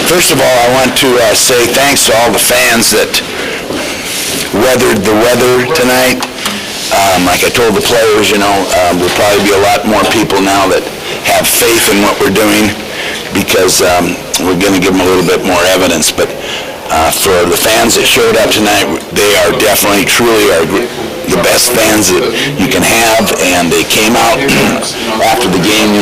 First of all, I want to say thanks to all the fans that weathered the weather tonight. Like I told the players, there'll probably be a lot more people now that have faith in what we're doing because we're going to give them a little bit more evidence. But for the fans that showed up tonight, they are definitely, truly the best fans that you can have, and they came out after the game,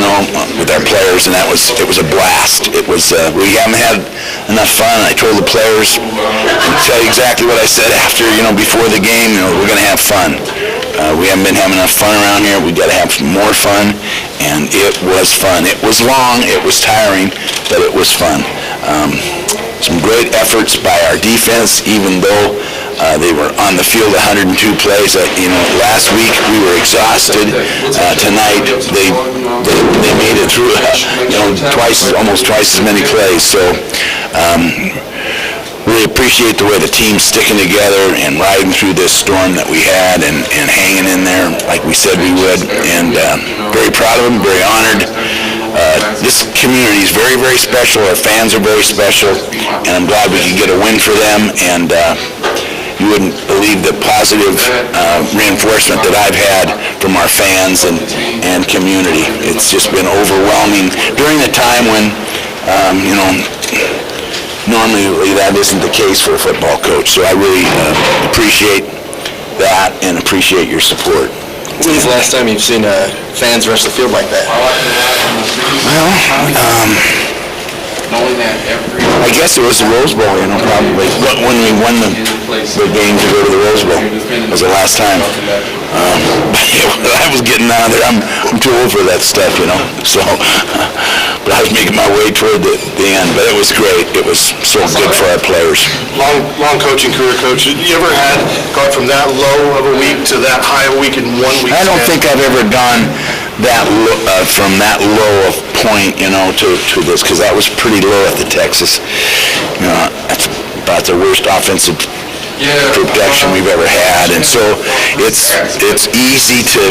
with our players, and it was a blast. We haven't had enough fun. I told the players, I'll tell you exactly what I said after, before the game, we're going to have fun. We haven't been having enough fun around here. We got to have some more fun, and it was fun. It was long, it was tiring, but it was fun. Some great efforts by our defense, even though they were on the field 102 plays. Last week we were exhausted. Tonight they made it through almost twice as many plays. So really appreciate the way the team's sticking together and riding through this storm that we had and hanging in there like we said we would. And very proud of them, very honored. This community is very, very special. Our fans are very special, and I'm glad we could get a win for them. And you wouldn't believe the positive reinforcement that I've had from our fans and community. It's just been overwhelming during a time when, normally that isn't the case for a football coach. So I really appreciate that and appreciate your support. When's the last time you've seen fans rush the field like that? Well, I guess it was the Rose Bowl, probably. When we won the game to go to the Rose Bowl was the last time. I was getting out of there. I'm too old for that stuff, So, but I was making my way toward the end. But it was great. It was so good for our players. Long coaching career, Coach. You ever gone from that low of a week to that high of a week in 1 week? I don't think I've ever gone from that low of point, to this, because that was pretty low at the Texas. That's about the worst offensive production we've ever had, and so it's easy to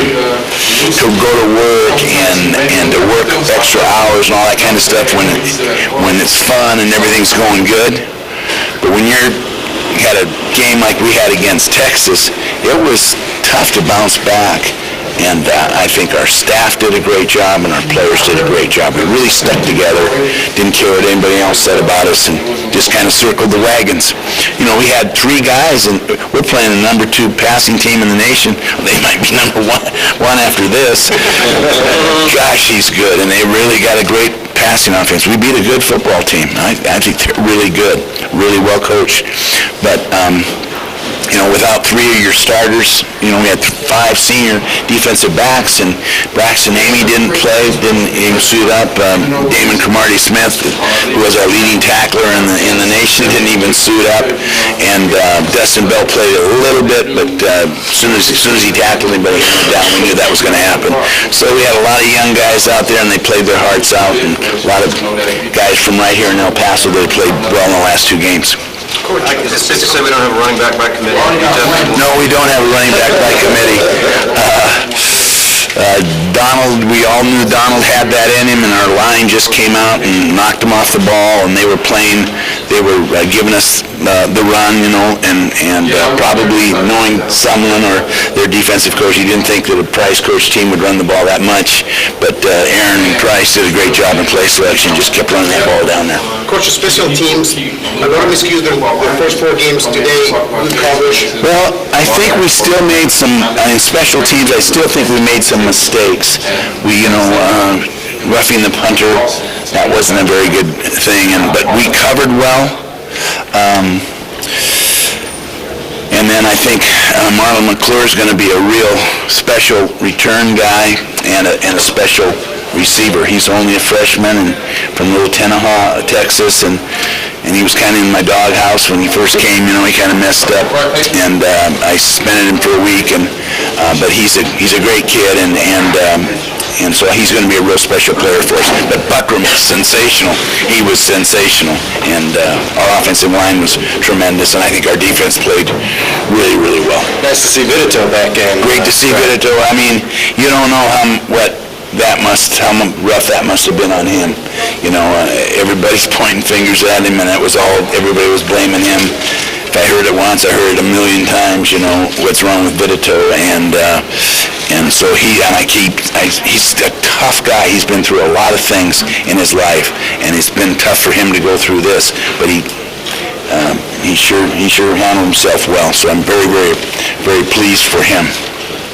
go to work and to work extra hours and all that kind of stuff when it's fun and everything's going good. But when you had a game like we had against Texas, it was tough to bounce back. And I think our staff did a great job and our players did a great job. We really stuck together, didn't care what anybody else said about us, and just kind of circled the wagons. We had 3 guys, and we're playing the number 2 passing team in the nation. They might be number one after this. Gosh, he's good, and they really got a great passing offense. We beat a good football team. I think they're really good, really well coached. But without 3 of your starters, we had 5 senior defensive backs, and Braxton Amy didn't play, didn't even suit up. Damon Cromartie-Smith, who was our leading tackler in the nation, didn't even suit up. And Dustin Bell played a little bit, but as soon as he tackled anybody down, we knew that was going to happen. So we had a lot of young guys out there, and they played their hearts out, and a lot of guys from right here in El Paso that played well in the last 2 games. Is it safe to say we don't have a running back by committee? No, we don't have a running back by committee. Donald, we all knew Donald had that in him, and our line just came out and knocked him off the ball, and they were giving us the run, and probably knowing someone or their defensive coach, he didn't think that a Price coach team would run the ball that much, but Aaron Price did a great job in play selection, just kept running that ball down there. Coach, the special teams, I want to miscuse their first 4 games today, good coverage. Well, I think we still made some, in special teams, I still think we made some mistakes. We, roughing the punter, that wasn't a very good thing, but we covered well. And then I think Marlon McClure is going to be a real special return guy and a special receiver. He's only a freshman and from Little Tenaha, Texas, and he was kind of in my doghouse when he first came. He kind of messed up, and I suspended him for a week. But he's a great kid, and so he's going to be a real special player for us. But Buckram was sensational. He was sensational, and our offensive line was tremendous, and I think our defense played really, really well. Nice to see Vidito back in. Great to see Vidito. I mean, you don't know how rough that must have been on him. everybody's pointing fingers at him, and everybody was blaming him. If I heard it once, I heard it a million times, what's wrong with Vitito, and so he's a tough guy. He's been through a lot of things in his life, and it's been tough for him to go through this, but he sure handled himself well, so I'm very, very, very pleased for him.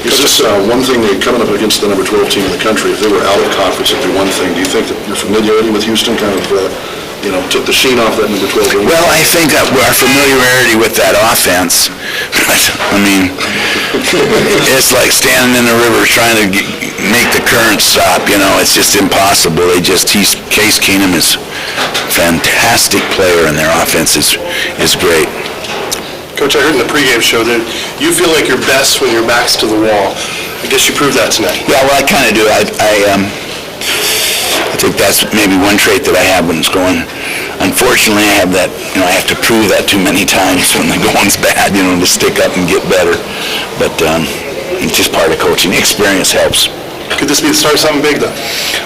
Is this one thing, coming up against the number 12 team in the country, if they were out of conference, it'd be one thing. Do you think that your familiarity with Houston kind of, took the sheen off that number 12 ring? Well, I think that our familiarity with that offense, I mean, it's like standing in the river trying to make the current stop, it's just impossible. Case Keenum is a fantastic player, and their offense is great. Coach, I heard in the pregame show that you feel like you're best when your back's to the wall. I guess you proved that tonight. Yeah, well, I kind of do. I think that's maybe one trait that I have when it's going. Unfortunately, I have that, I have to prove that too many times when the going's bad, to stick up and get better. But it's just part of coaching. Experience helps. Could this be the start of something big, though?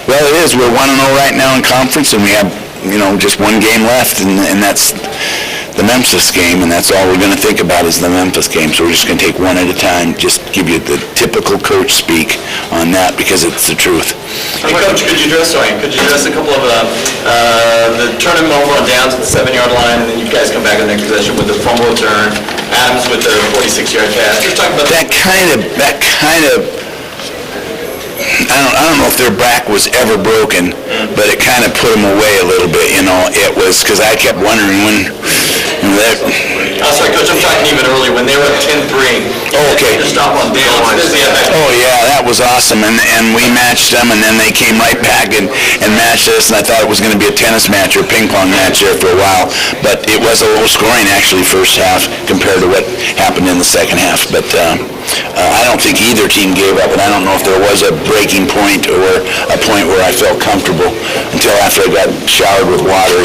Well, it is. We're 1-0 right now in conference, and we have, just one game left, and that's the Memphis game, and that's all we're going to think about is the Memphis game. So we're just going to take one at a time, just give you the typical coach speak on that, because it's the truth. Hey, Coach, could you address a couple of the turning moment on down to the 7-yard line, and then you guys come back in the next possession with the fumble return, Adams with the 46-yard pass. Just talk about that kind of I don't know if their back was ever broken, but it kind of put them away a little bit, It was, because I kept wondering when that... sorry, Coach, I'm talking even earlier, when they were at 10-3. Oh, okay. To stop on downs. Oh, yeah, that was awesome, and we matched them, and then they came right back and matched us, and I thought it was going to be a tennis match or a ping-pong match there for a while, but it was a low scoring, actually, first half compared to what happened in the second half, but I don't think either team gave up, and I don't know if there was a breaking point or a point where I felt comfortable until after I got showered with water,